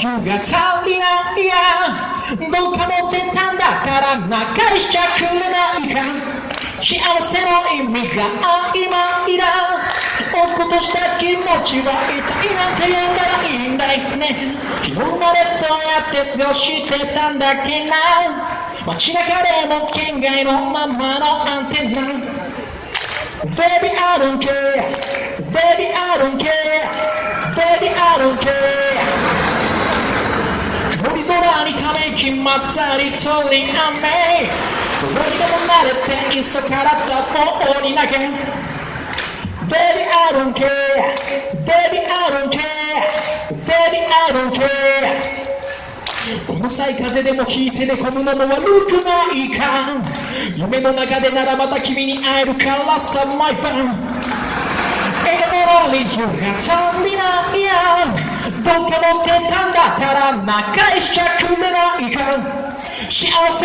が足りないやどうか持ってたんだから返しちゃくれないか幸せの意味が曖昧だ落っことした気持ちは痛いなんて呼んだらいいんだよね昨日までどうやって過ごしてたんだっけな街中でも県外のままのアンテナ Baby I don't care Baby I don't care Baby I don't care 曇り空にため息まったり通り雨どうにでも慣れて急からった棒に投げ Baby I don't care Baby I don't care Baby I don't care この際風でも引いて寝込むのも悪くないか夢の中でならまた君に会えるからさ My friend 笑顔の理由が足りないやどっか持ってたんだったら返しちゃくれないか幸せ